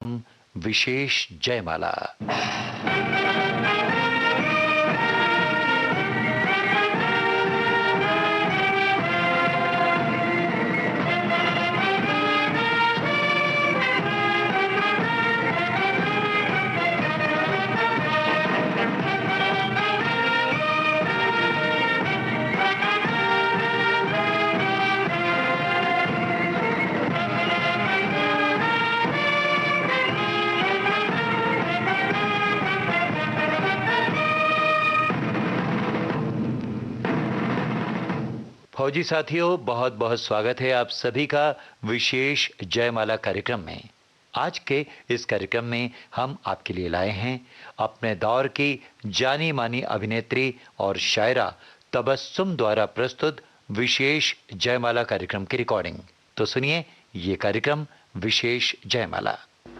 कार्यक्रम विशेष जयमाला। फौजी साथियों, बहुत बहुत स्वागत है आप सभी का विशेष जयमाला कार्यक्रम में। आज के इस कार्यक्रम में हम आपके लिए लाए हैं अपने दौर की जानी मानी अभिनेत्री और शायरा तबस्सुम द्वारा प्रस्तुत विशेष जयमाला कार्यक्रम की रिकॉर्डिंग। तो सुनिए ये कार्यक्रम विशेष जयमाला।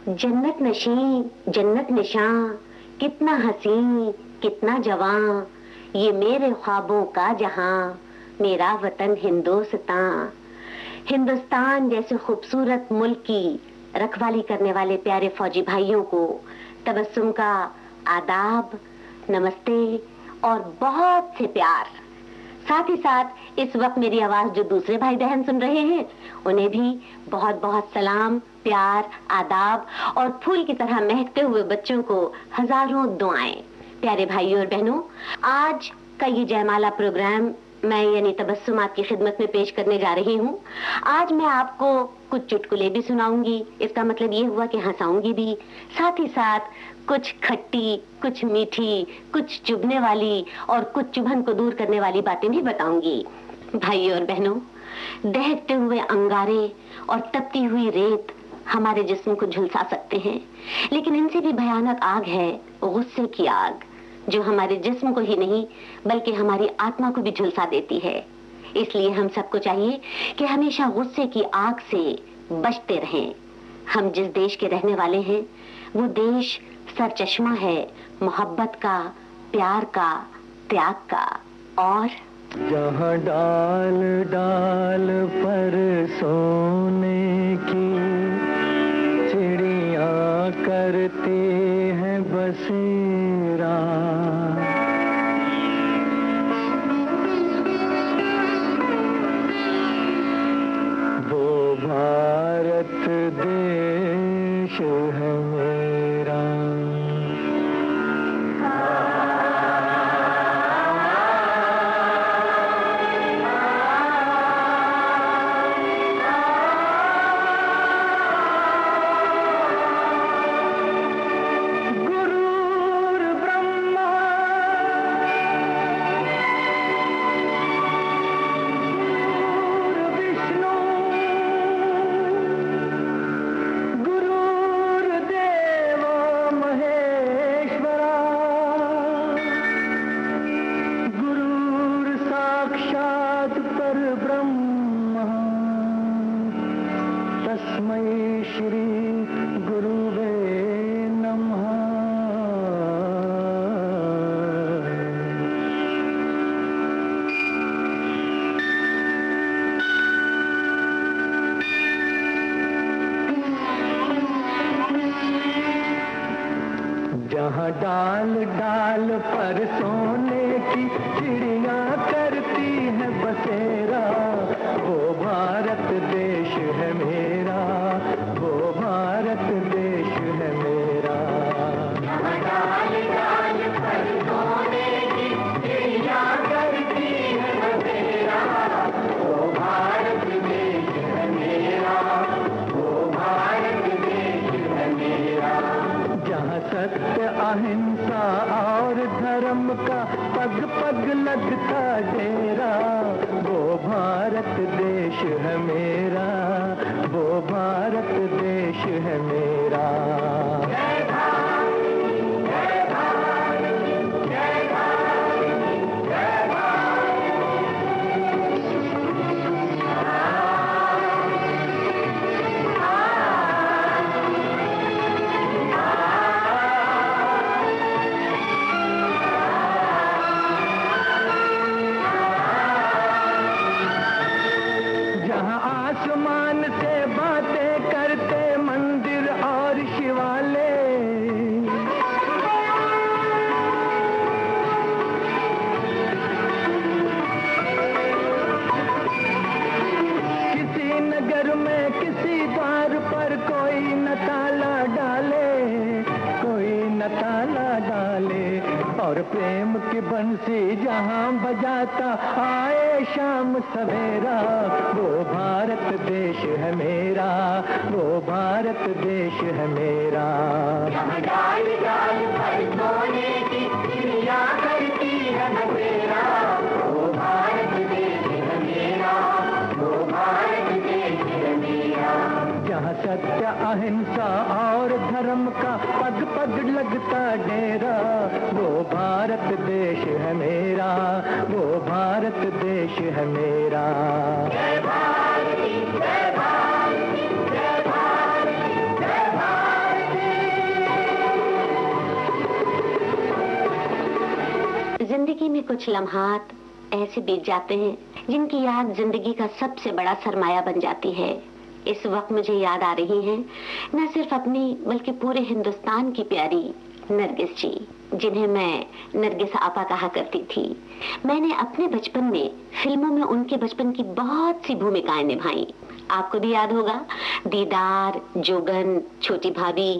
जन्नत नशी जन्नत निशां, कितना हसीन कितना जवां, ये मेरे ख्वाबों का जहां, मेरा वतन हिंदुस्तान। हिंदुस्तान जैसे खूबसूरत मुल्क की रखवाली करने वाले प्यारे फौजी भाइयों को तबस्सुम का आदाब, नमस्ते और बहुत से प्यार। साथ ही साथ इस वक्त मेरी आवाज जो दूसरे भाई बहन सुन रहे हैं उन्हें भी बहुत बहुत सलाम, प्यार, आदाब और फूल की तरह महकते हुए बच्चों को हजारों दुआएं। प्यारे भाइयों और बहनों, आज का ये जयमाला प्रोग्राम मैं यानी तबस्सुम आपकी खिदमत में पेश करने जा रही हूँ। आज मैं आपको कुछ चुटकुले भी सुनाऊंगी, इसका मतलब ये हुआ कि हंसाऊंगी भी, साथ ही साथ कुछ खट्टी, कुछ मीठी, कुछ चुभने वाली और कुछ चुभन को दूर करने वाली बातें भी बताऊंगी। भाइयों और बहनों, दहकते हुए अंगारे और तपती हुई रेत हमारे जिस्म को झुलसा सकते हैं, लेकिन इनसे भी भयानक आग है गुस्से की आग, जो हमारे जिस्म को ही नहीं बल्कि हमारी आत्मा को भी झुलसा देती है। इसलिए हम सबको चाहिए कि हमेशा गुस्से की आग से बचते रहें। हम जिस देश के रहने वाले हैं वो देश सरचश्मा है मोहब्बत का, प्यार का, त्याग का। और जहाँ डाल डाल पर सोने की चिड़िया करती हैं बसेरा, वो भारत देश है मेरा। जहाँ डाल डाल पर सोने की चिड़िया करती है बसेरा, वो भारत देश है मेरा, वो भारत देश है मेरा। जहाँ डाल डाल पर सोने की चिड़िया करती है बसेरा, वो भारत देश है मेरा, वो भारत देश है मेरा। जहाँ सत्य अहिंसा और धर्म का पग पग लगता डेरा, वो भारत देश है मेरा, वो भारत देश है मेरा। जय भारत, जय भारत, जय भारत, जय भारत। आसमान से बातें करते मंदिर और शिव और प्रेम की बंसी जहाँ बजाता आए शाम सवेरा, वो भारत देश है मेरा, वो भारत देश है मेरा। जहाँ डाल डाल पर सोने की चिड़िया करती है बसेरा, वो भारत देश है मेरा, वो भारत देश है मेरा। जहाँ सत्य अहिंसा और धर्म का पग पग लगता डेरा, वो भारत देश है मेरा, वो भारत देश है मेरा। जय भारती जय भारती जय भारती जय भारती। जिंदगी में कुछ लम्हात ऐसे बीत जाते हैं जिनकी याद जिंदगी का सबसे बड़ा सरमाया बन जाती है। इस वक्त मुझे याद आ रही हैं न सिर्फ अपनी बल्कि पूरे हिंदुस्तान की प्यारी नरगिस जी, जिन्हें मैं नरगिस आपा कहा करती थी। मैंने अपने बचपन में फिल्मों में उनके बचपन की बहुत सी भूमिकाएं निभाई। आपको भी याद होगा, दीदार, जोगन, छोटी भाभी।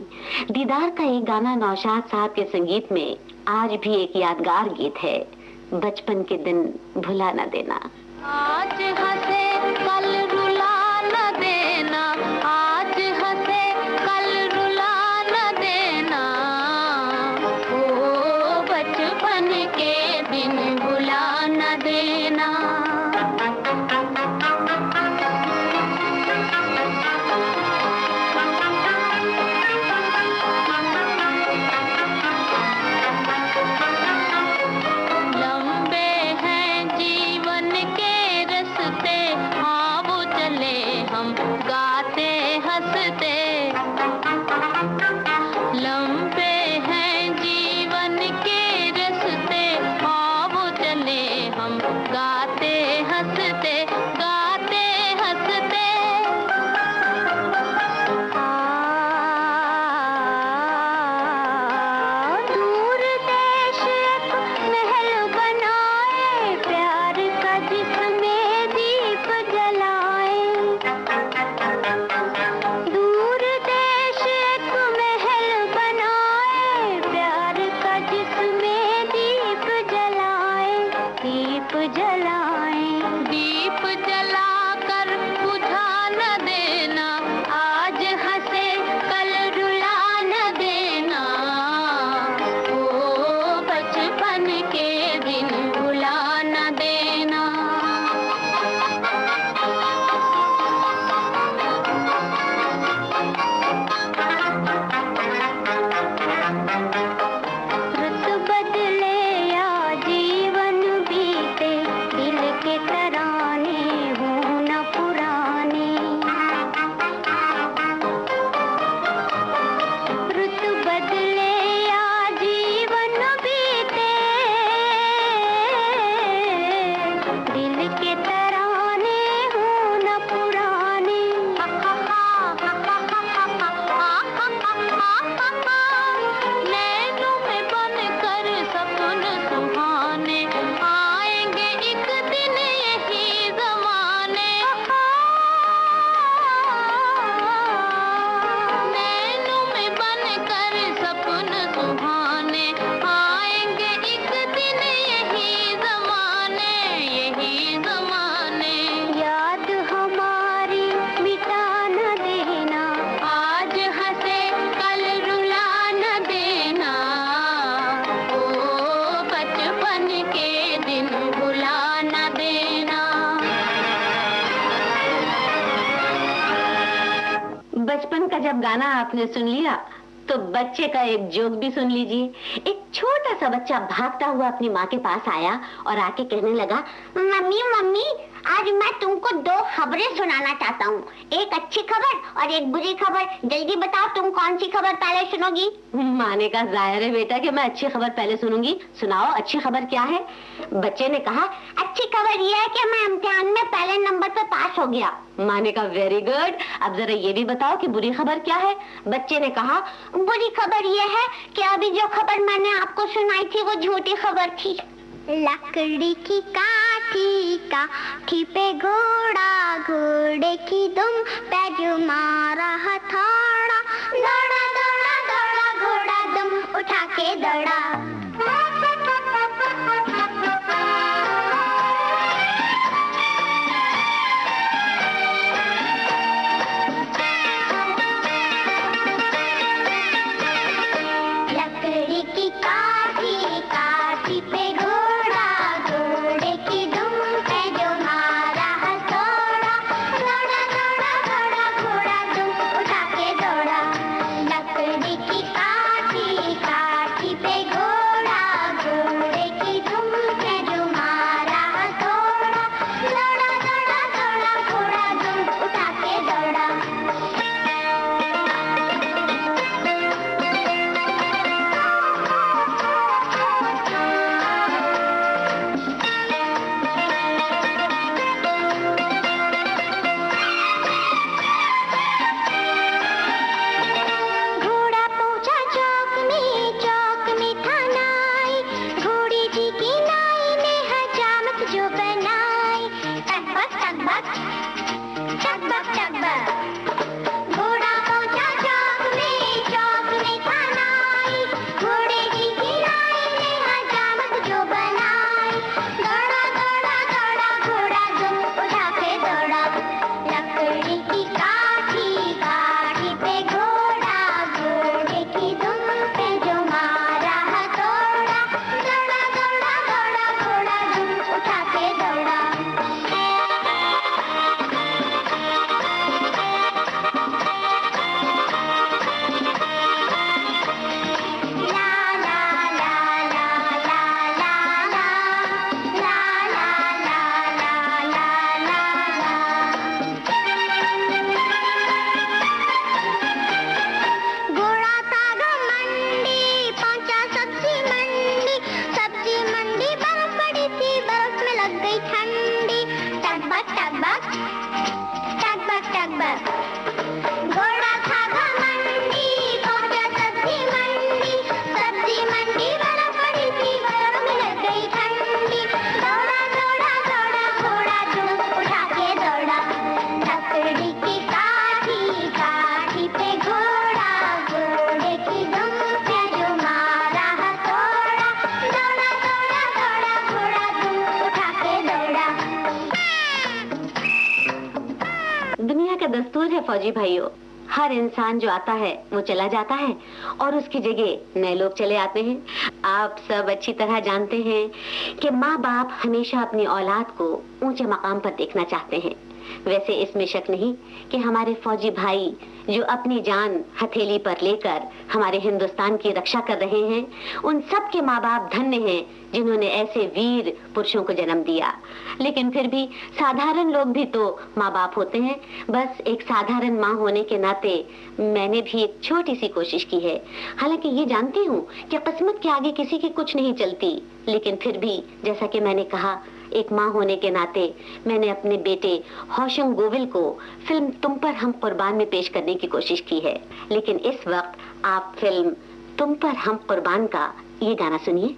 दीदार का एक गाना नौशाद साहब के संगीत में आज भी एक यादगार गीत है, बचपन के दिन भुला न देना। आज हंसे कल रुला न देना, आज हंसे कल रुला न देना, ओ बचपन के दिन भुला न देना। बचपन का जब गाना आपने सुन लिया तो बच्चे का एक जोक भी सुन लीजिए। एक छोटा सा बच्चा भागता हुआ अपनी माँ के पास आया और आके कहने लगा, मम्मी मम्मी आज मैं तुमको दो खबरें सुनाना चाहता हूँ, एक अच्छी खबर और एक बुरी खबर। जल्दी बताओ तुम कौन सी खबर पहले सुनोगी? माँ ने कहा, जाहिर है बेटा कि मैं अच्छी खबर पहले सुनूंगी, सुनाओ अच्छी खबर क्या है? बच्चे ने कहा, अच्छी खबर यह है कि मैं इम्तिहान में पहले नंबर पर पास हो गया। माँ ने कहा, वेरी गुड, अब जरा ये भी बताओ कि बुरी खबर क्या है? बच्चे ने कहा, बुरी खबर यह है कि अभी जो खबर मैंने आपको सुनाई थी वो झूठी खबर थी। लकड़ी की काठी पे घोड़ा, घोड़े की दुम पे जो मारा हथौड़ा, दौड़ा दौड़ा दौड़ा घोड़ा दुम उठा के दौड़ा। फौजी भाइयों, हर इंसान जो आता है वो चला जाता है और उसकी जगह नए लोग चले आते हैं। आप सब अच्छी तरह जानते हैं कि माँ बाप हमेशा अपनी औलाद को ऊंचे मकाम पर देखना चाहते हैं। वैसे इसमें शक नहीं कि हमारे फौजी भाई जो अपनी जान हथेली पर लेकर हमारे हिंदुस्तान की रक्षा कर रहे हैं, उन सब के माँ बाप धन्य हैं जिन्होंने ऐसे वीर पुरुषों को जन्म दिया। लेकिन फिर भी साधारण लोग भी तो माँ बाप होते हैं। बस एक साधारण माँ होने के नाते मैंने भी एक छोटी सी कोशिश की है। हालांकि ये जानती हूँ कि किस्मत के आगे किसी की कुछ नहीं चलती, लेकिन फिर भी जैसा कि मैंने कहा, एक माँ होने के नाते मैंने अपने बेटे होशंग गोविल को फिल्म तुम पर हम कुर्बान में पेश करने की कोशिश की है। लेकिन इस वक्त आप फिल्म तुम पर हम कुर्बान का ये गाना सुनिए।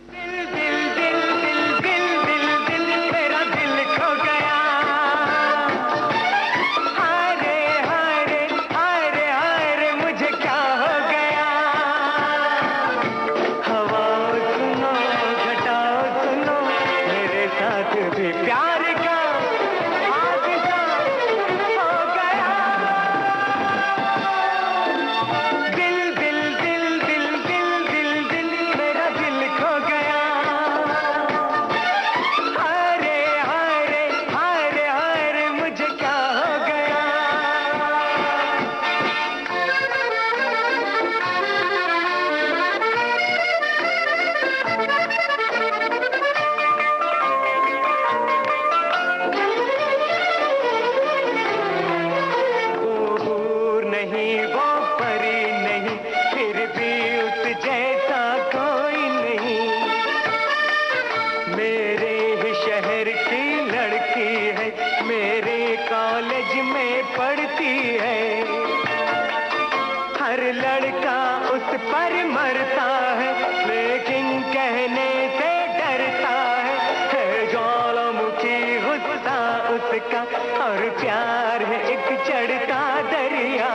और प्यार है एक चढ़ता दरिया।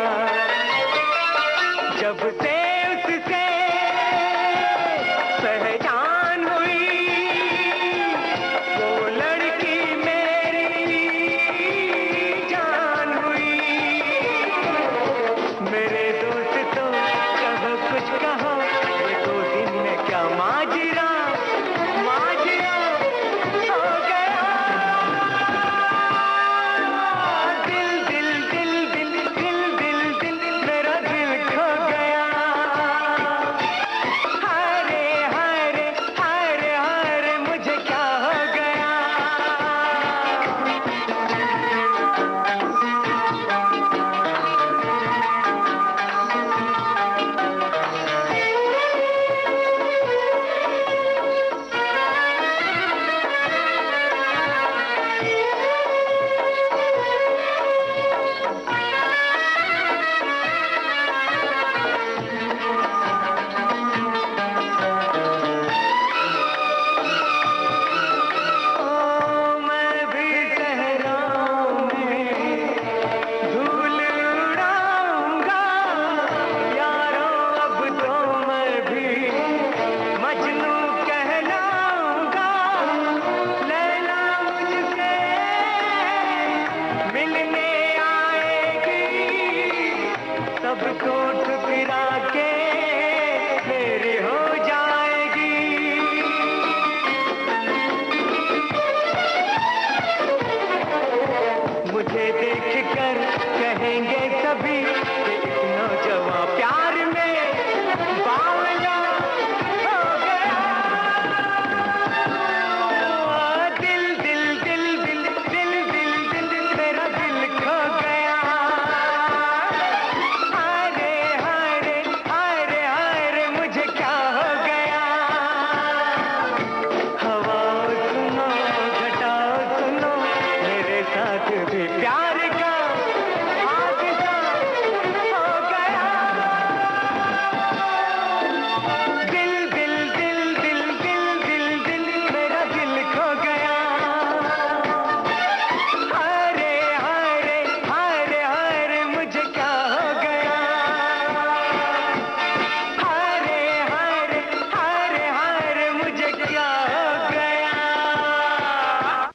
जब से उससे पहचान हुई, वो लड़की मेरी जान हुई। मेरे दोस्त तो कहो कुछ कहो, ये 2 दिन में क्या माजरा हो गया।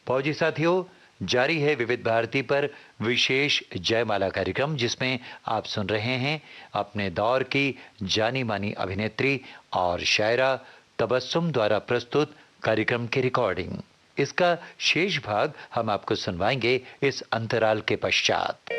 फौजी साथियों, जारी है विविध भारती पर विशेष जयमाला कार्यक्रम, जिसमें आप सुन रहे हैं अपने दौर की जानी मानी अभिनेत्री और शायरा तबस्सुम द्वारा प्रस्तुत कार्यक्रम की रिकॉर्डिंग। इसका शेष भाग हम आपको सुनवाएंगे इस अंतराल के पश्चात।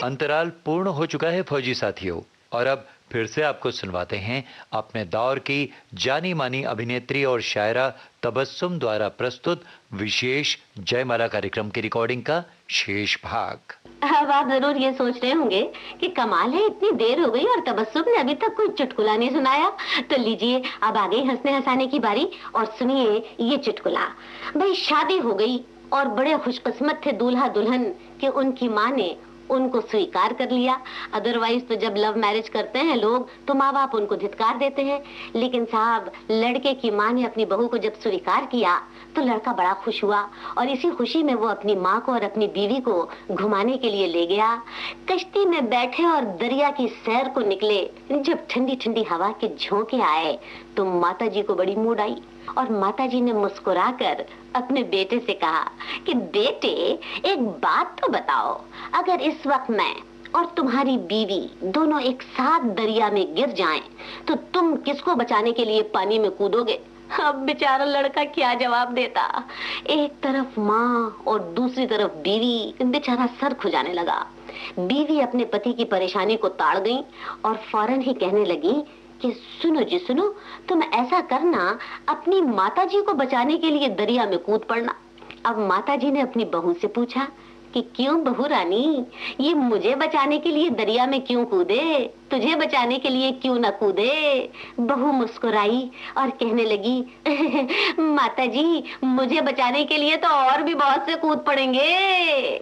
अंतराल पूर्ण हो चुका है फौजी साथियों, और अब फिर से आपको सुनवाते हैं अपने दौर की जानी मानी अभिनेत्री और शायरा तबस्सुम द्वारा प्रस्तुत विशेष जयमाला कार्यक्रम की रिकॉर्डिंग का शेष भाग। अब आप जरूर ये सोच रहे होंगे कि कमाल है, इतनी देर हो गई और तबस्सुम ने अभी तक कोई चुटकुला नहीं सुनाया। तो लीजिए, अब आ गई हंसने हंसाने की बारी और सुनिए ये चुटकुला। भाई, शादी हो गई और बड़े खुशकिस्मत थे दूल्हा दुल्हन कि उनकी माँ ने उनको स्वीकार कर लिया। अदरवाइज तो जब लव मैरिज करते हैं लोग तो माँ बाप उनको धिक्कार देते हैं। लेकिन साहब, लड़के की माँ ने अपनी बहू को जब स्वीकार किया तो लड़का बड़ा खुश हुआ और इसी खुशी में वो अपनी माँ को और अपनी बीवी को घुमाने के लिए ले गया। कश्ती में बैठे और दरिया की सैर को निकले। जब ठंडी ठंडी हवा के झोंके आए तो माता जी को बड़ी मूड आई और माता जी ने मुस्कुराकर अपने बेटे से कहा कि बेटे, एक बात तो बताओ, अगर इस वक्त मैं और तुम्हारी बीवी दोनों एक साथ दरिया में गिर जाएं, तो तुम किसको बचाने के लिए पानी में कूदोगे? अब बेचारा लड़का क्या जवाब देता। एक तरफ माँ और दूसरी तरफ बीवी, बेचारा सर खुजाने लगा। बीवी अपने पति की परेशानी को ताड़ गई और फौरन ही कहने लगी कि सुनो जी सुनो, तुम ऐसा करना, अपनी माताजी को बचाने के लिए दरिया में कूद पड़ना। अब माताजी ने अपनी बहू से पूछा कि क्यों बहू रानी, ये मुझे बचाने के लिए दरिया में क्यों कूदे, तुझे बचाने के लिए क्यों न कूदे? बहू मुस्कुराई और कहने लगी माताजी, मुझे बचाने के लिए तो और भी बहुत से कूद पड़ेंगे।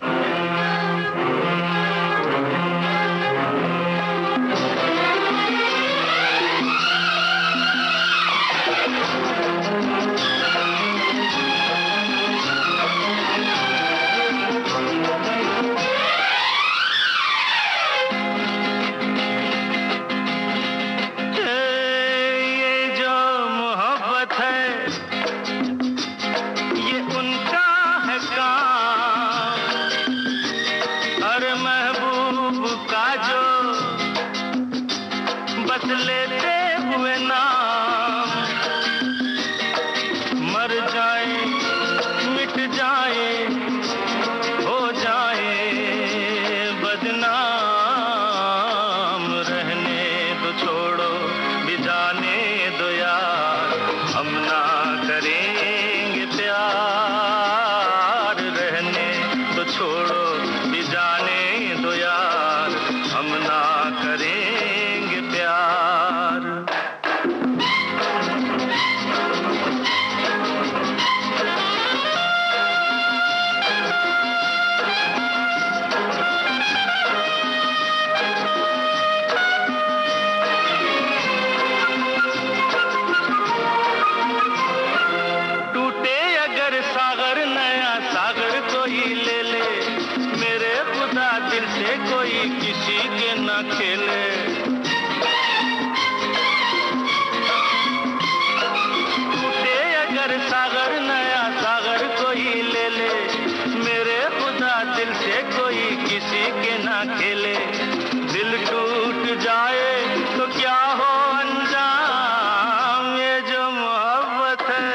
क्या हो अंजाम, ये जो मोहब्बत है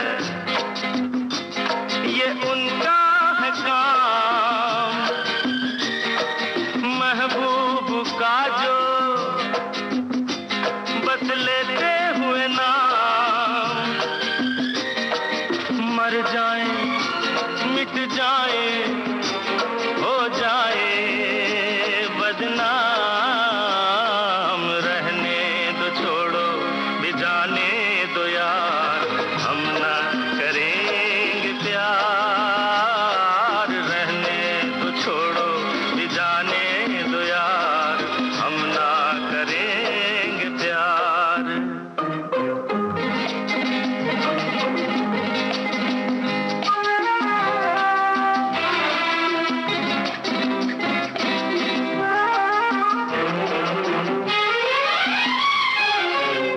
ये उनका है काम। महबूब का जो बस लेते हुए नाम, मर जाए मिट जाए हो जाए बदनाम। रहने दो छोड़ो भी जाने दो यार, हम ना करेंगे प्यार। रहने दो छोड़ो भी जाने दो यार, हम ना करेंगे प्यार।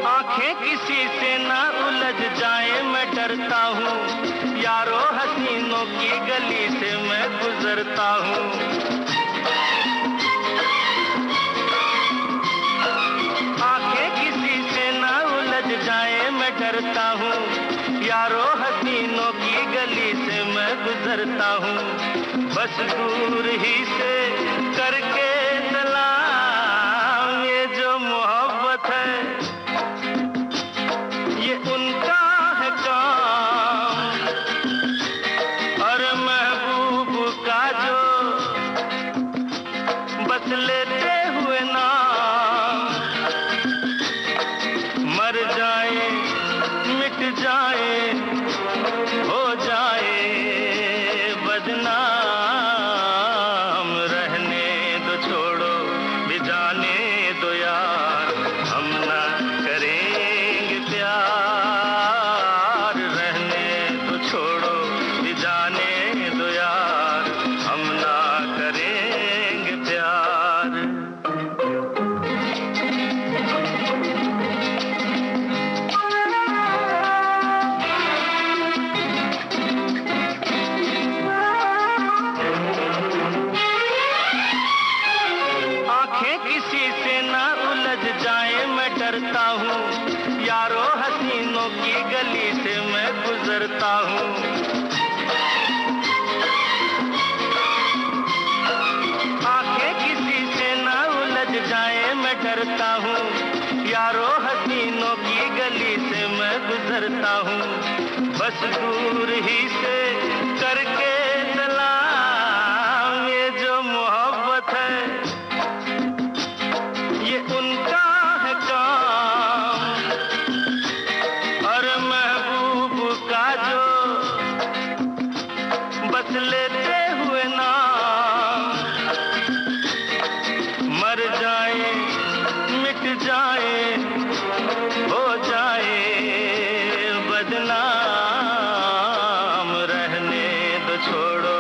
आंखें किसी से ना उलझ जाए मैं डरता हूँ, यारो हसीनों की गली से मैं गुजरता हूँ। आंखें किसी से ना उलझ जाए मैं डरता हूँ, यारो हसीनों की गली से मैं गुजरता हूँ। बस दूर ही से करके सलाम, ये जो मोहब्बत है ये उनका है काम। और महबूब का जो बस लेते हुए नाम, मर जाए मिट जाए हो जाए बदनाम। रहने दो छोड़ो भी जाने दो यार, हम ना करेंगे प्यार। रहने दो छोड़ो भी जाने दो यार, हम ना करेंगे प्यार। आंखें किसी से ना उलझ जाए मैं डरता हूँ, यारो हसीनों की गली से मैं गुजरता हूँ। आंखें किसी से ना उलझ जाए मैं डरता हूँ, यारो हसीनों की गली से मैं गुजरता हूँ। बस दूर ही से करके सलाम, ये जो मोहब्बत है ये उनका है काम। और महबूब का जो बस लेते हुए नाम, मर जाए मिट जाए हो जाए बदनाम। रहने दो छोड़ो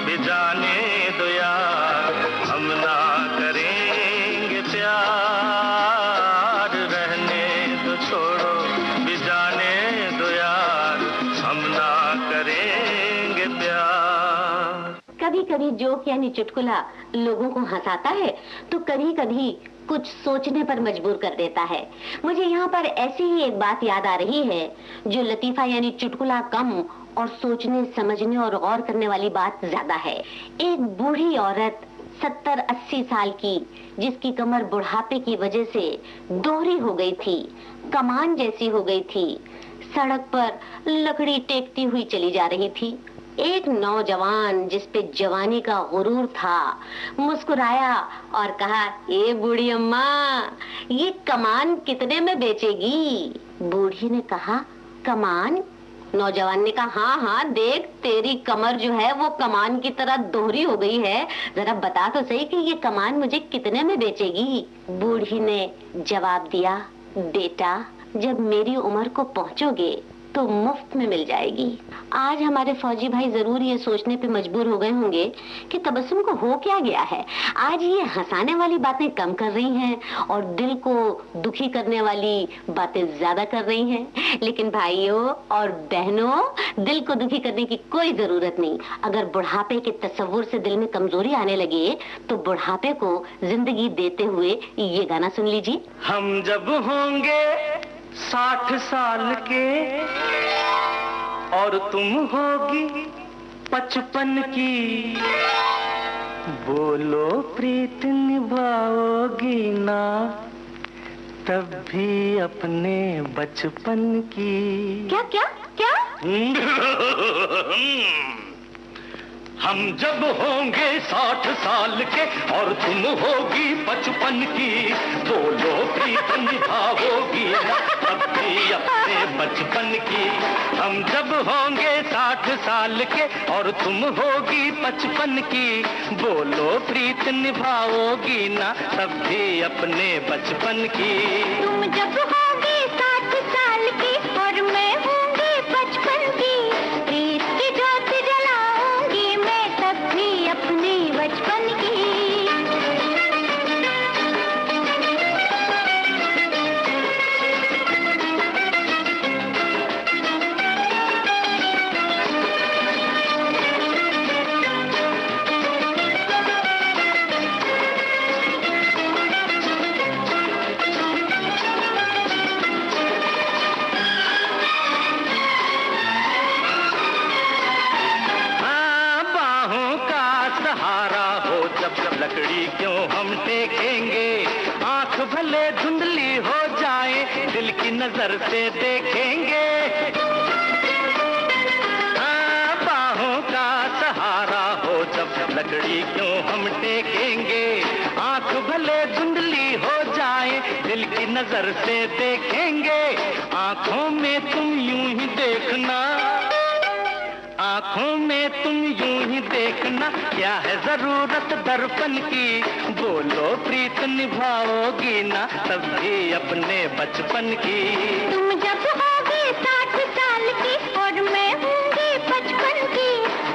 भी जाने दो यार, हम ना करेंगे प्यार। रहने दो छोड़ो भी जाने दो यार, हम ना करेंगे प्यार। कभी कभी जोक यानी चुटकुला लोगों को हंसाता है तो कभी कभी कुछ सोचने पर मजबूर कर देता है। मुझे यहाँ पर ऐसी ही एक बात याद आ रही है जो लतीफा यानी चुटकुला कम और सोचने समझने और गौर करने वाली बात ज्यादा है। एक बूढ़ी औरत 70-80 साल की, जिसकी कमर बुढ़ापे की वजह से दोहरी हो गई थी, कमान जैसी हो गई थी, सड़क पर लकड़ी टेकती हुई चली जा रही थी। एक नौजवान जिस पे जवानी का गुरूर था मुस्कुराया और कहा, ए बूढ़ी अम्मा, ये कमान कितने में बेचेगी? बूढ़ी ने कहा, कमान? नौजवान ने कहा, हाँ हाँ देख, तेरी कमर जो है वो कमान की तरह दोहरी हो गई है, जरा बता तो सही कि ये कमान मुझे कितने में बेचेगी? बूढ़ी ने जवाब दिया, बेटा, जब मेरी उम्र को पहुंचोगे तो मुफ्त में मिल जाएगी। आज हमारे फौजी भाई जरूर ये सोचने पे मजबूर हो गए होंगे कि तबस्सुम को हो क्या गया है। आज ये हंसाने वाली बातें कम कर रही हैं और दिल को दुखी करने वाली बातें ज्यादा कर रही हैं। लेकिन भाइयों और बहनों, दिल को दुखी करने की कोई जरूरत नहीं। अगर बुढ़ापे के तस्वुर से दिल में कमजोरी आने लगे तो बुढ़ापे को जिंदगी देते हुए ये गाना सुन लीजिए। हम जब होंगे 60 साल के और तुम होगी 55 की, बोलो प्रीत निभाओगी ना तब भी अपने बचपन की। क्या क्या क्या? हम जब होंगे 60 साल के और तुम होगी 55 की, बोलो प्रीत निभाओगी ना तब भी अपने बचपन की। हम जब होंगे 60 साल के और तुम होगी 55 की, बोलो प्रीत निभाओगी ना तब भी अपने बचपन की। तुम जब होगी 60 साल की और मैं होंगी 55 की, प्रीत की ज्योत जलाऊंगी मैं तब भी अपनी बचपन की। लकड़ी क्यों हम टेकेंगे, आंख भले धुंधली हो जाए दिल की नजर से देखेंगे। हाँ, बाहों का सहारा हो जब लकड़ी क्यों हम टेकेंगे, आंख भले धुंधली हो जाए दिल की नजर से देखेंगे। आंखों में तुम यूं ही देखना, आंखों में तुम यूं ही देखना, क्या है जरूरत दर्पण की, बोलो प्रीत निभाओगी ना तब भी अपने बचपन की। तुम जब होगी 60 साल की और मैं होंगी 55 की,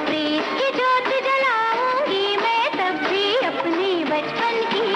प्रीत की ज्योत जलाऊंगी मैं तब भी अपनी बचपन की।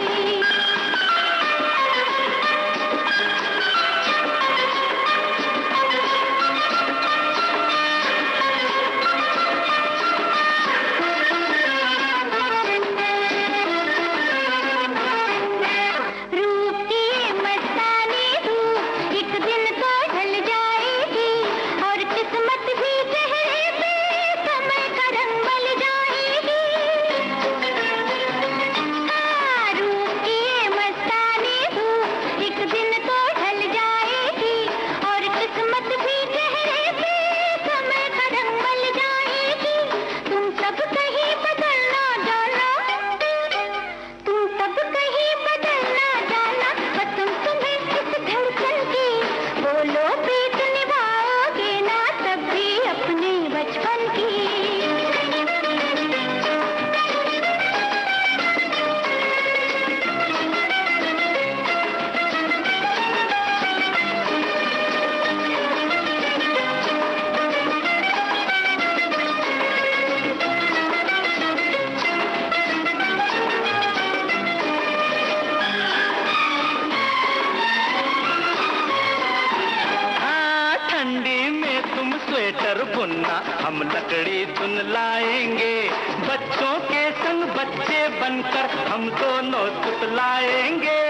हम लकड़ी चुन लाएंगे, बच्चों के संग बच्चे बनकर हम दोनों तुतलाएंगे।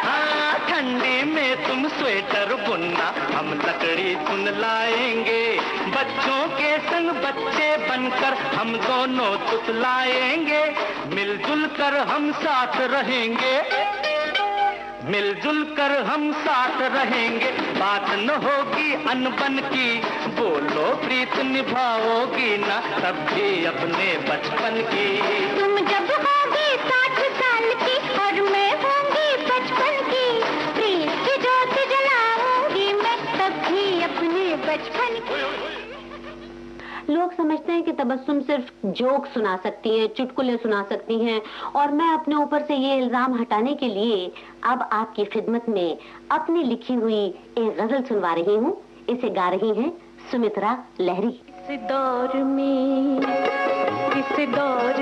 हाँ, ठंडी में तुम स्वेटर बुनना, हम लकड़ी चुन लाएंगे, बच्चों के संग बच्चे बनकर हम दोनों तुतलाएंगे। मिलजुल कर हम साथ रहेंगे, मिलजुल कर हम साथ रहेंगे, बात न होगी अनबन की, बोलो प्रीत निभाओगी ना तब भी अपने बचपन की। तुम जब होगी 60 साल की और मैं होंगी 55 की, प्रीत की ज्योत जलाऊंगी मैं तब भी अपने बचपन की। लोग समझते हैं कि तबस्सुम सिर्फ जोक सुना सकती हैं, चुटकुले सुना सकती हैं, और मैं अपने ऊपर से ये इल्जाम हटाने के लिए अब आपकी खिदमत में अपनी लिखी हुई एक गजल सुनवा रही हूँ। इसे गा रही हैं सुमित्रा लहरी। इस दौर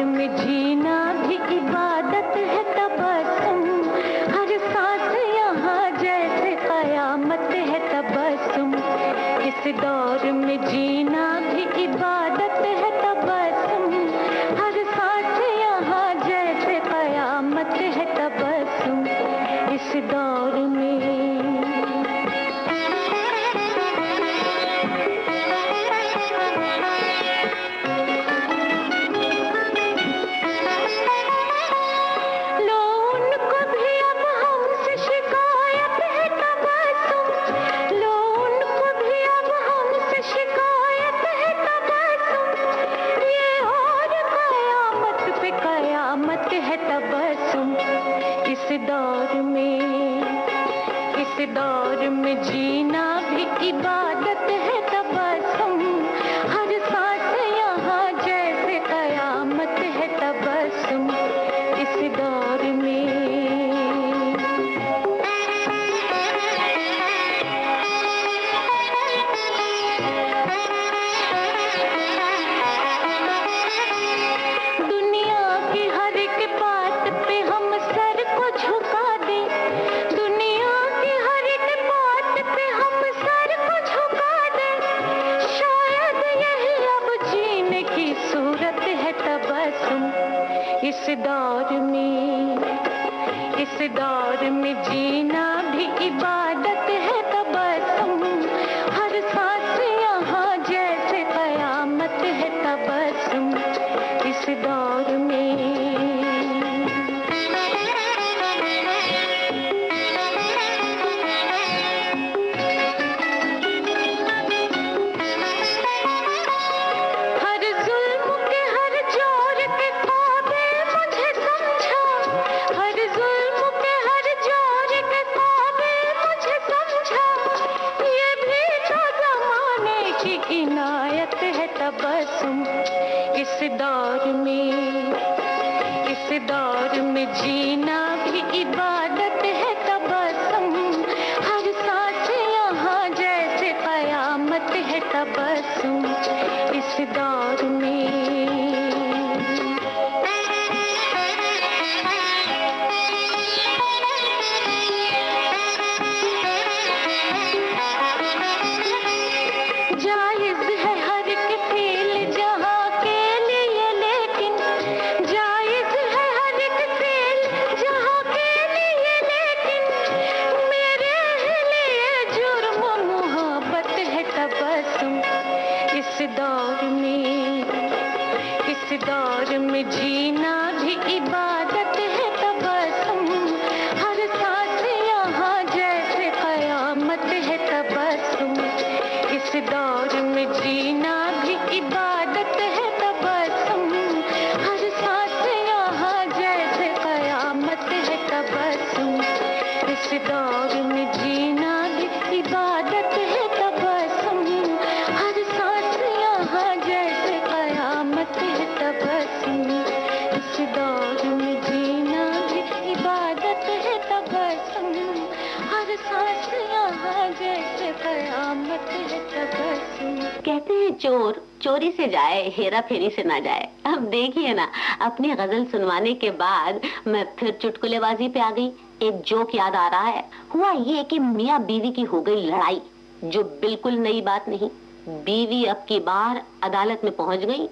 में जीना भी इबादत है तबस्सुम, हर सांस यहाँ जैसे कयामत है तबस्सुम। इस दौर में जीना भी इबादत है तबस्सुम, हर सांस यहाँ जैसे कयामत है तबस्सुम। इस दौर में इस दौर में जीना भी इबादत है तबस्सुम, हर सांस यहाँ जैसे कयामत है तबस्सुम। इस दौर में दुनिया की हर एक बात पे हम सर को झुका दें, दुनिया की हर एक बात पे हम सर को झुका दें, शायद यही अब जीने की सूरत है तबस्सुम। इस दौर में जीना भी इबादत है तबस्सुम, हर सांस यहाँ जैसे कयामत है तबस्सुम। इस दौर में इस दौर में जीना भी इबादत है तबस्सुम, हर सांस यहाँ जैसे कयामत है तबस्सुम। इस दौर में इस दौर में जीना भी इबादत है तबस्सुम, हर सांस यहाँ जैसे कयामत है तबस्सुम। इस दौर में जीना भी इबादत है तबस्सुम, हर सांस यहाँ जैसे कयामत है तबस्सुम। इस दौर में जीना भी इबादत है तबस्सुम, हर सांस यहाँ जैसे कयामत है तबस्सुम। इस दौर में जीना भी इबादत है तबस्सुम, हर सांस यहाँ जैसे कयामत है तबस्सुम। कहते हैं चोर चोरी से जाए, हेरा फेरी से ना जाए। अब देखिए ना, अपनी गजल सुनवाने के बाद मैं फिर चुटकुलेबाजी पे आ गई। एक जोक याद आ रहा है। हुआ ये कि मियाँ बीवी की हो गई लड़ाई, जो बिल्कुल नई बात नहीं। बीवी अब की बार अदालत में पहुंच गई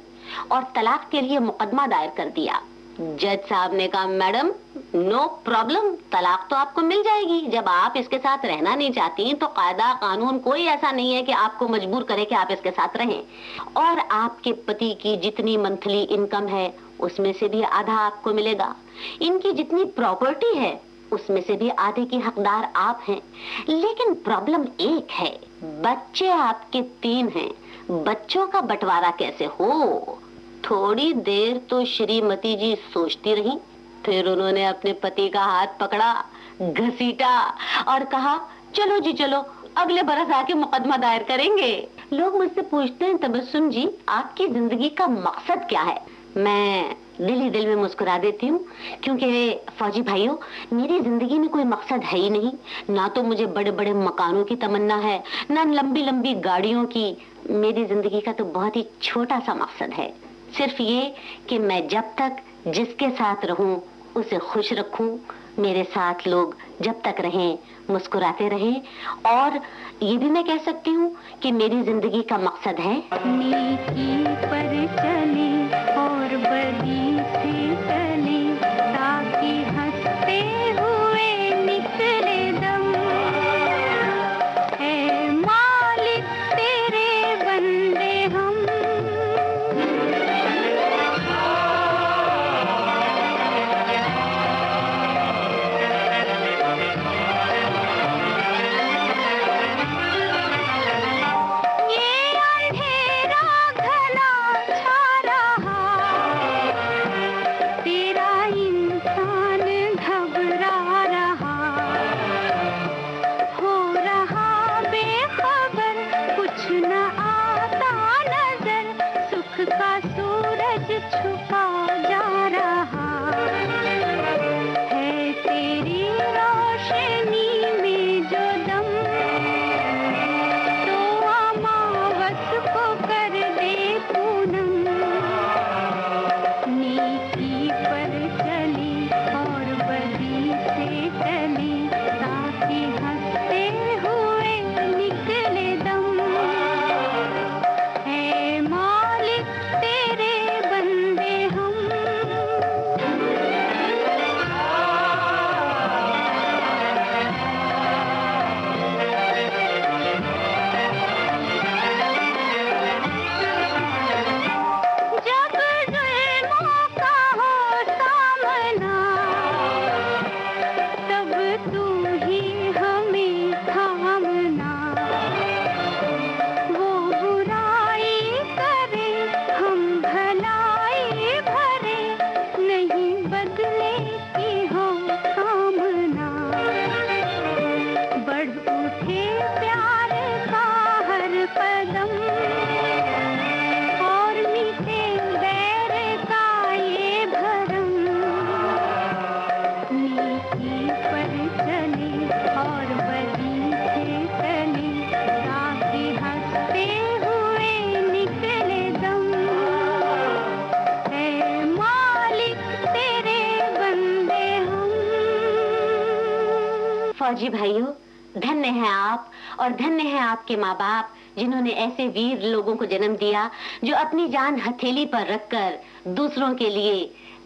और तलाक के लिए मुकदमा दायर कर दिया। जज साहब ने कहा, मैडम नो प्रॉब्लम, तलाक तो आपको मिल जाएगी। जब आप इसके साथ रहना नहीं चाहती तो कायदा कानून कोई ऐसा नहीं है कि आपको मजबूर करे कि आप इसके साथ रहें। और आपके पति की जितनी मंथली इनकम है उसमें से भी आधा आपको मिलेगा। इनकी जितनी प्रॉपर्टी है उसमें से भी आधे की हकदार आप हैं। लेकिन प्रॉब्लम एक है, बच्चे आपके 3 हैं, बच्चों का बंटवारा कैसे हो? थोड़ी देर तो श्रीमती जी सोचती रही, फिर उन्होंने अपने पति का हाथ पकड़ा, घसीटा और कहा, चलो जी चलो, अगले बरस आके मुकदमा दायर करेंगे। लोग मुझसे पूछते हैं, तबस्सुम जी आपकी जिंदगी का मकसद क्या है? मैं दिल ही दिल में मुस्कुरा देती हूँ, क्योंकि फौजी भाइयों मेरी जिंदगी में कोई मकसद है ही नहीं। ना तो मुझे बड़े बड़े मकानों की तमन्ना है, ना लंबी लंबी गाड़ियों की। मेरी जिंदगी का तो बहुत ही छोटा सा मकसद है, सिर्फ ये कि मैं जब तक जिसके साथ रहूं उसे खुश रखूं, मेरे साथ लोग जब तक रहें मुस्कुराते रहें। और ये भी मैं कह सकती हूँ कि मेरी जिंदगी का मकसद है नेकी पर चले और बदी से चले, ताकि हंसते हुए निकले दम। है मालिक तेरे बंदे हम। फौजी भाइयों धन्य हैं आप, और धन्य हैं आपके माँ बाप जिन्होंने ऐसे वीर लोगों को जन्म दिया जो अपनी जान हथेली पर रखकर दूसरों के लिए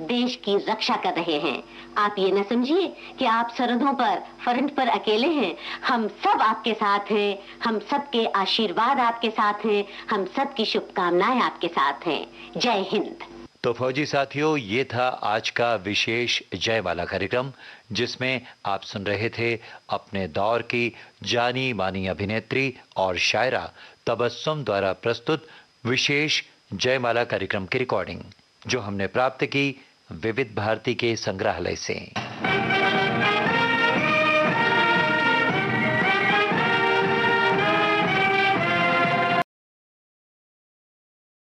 देश की रक्षा कर रहे हैं। आप ये न समझिए कि आप सरहदों पर फ्रंट पर अकेले हैं। हम सब आपके साथ हैं, हम सबके आशीर्वाद आपके साथ हैं, हम सबकी शुभकामनाएं आपके साथ हैं। जय हिंद। तो फौजी साथियों, ये था आज का विशेष जयमाला कार्यक्रम, जिसमें आप सुन रहे थे अपने दौर की जानी मानी अभिनेत्री और शायरा तबस्सुम द्वारा प्रस्तुत विशेष जयमाला कार्यक्रम की रिकॉर्डिंग, जो हमने प्राप्त की विविध भारती के संग्रहालय से।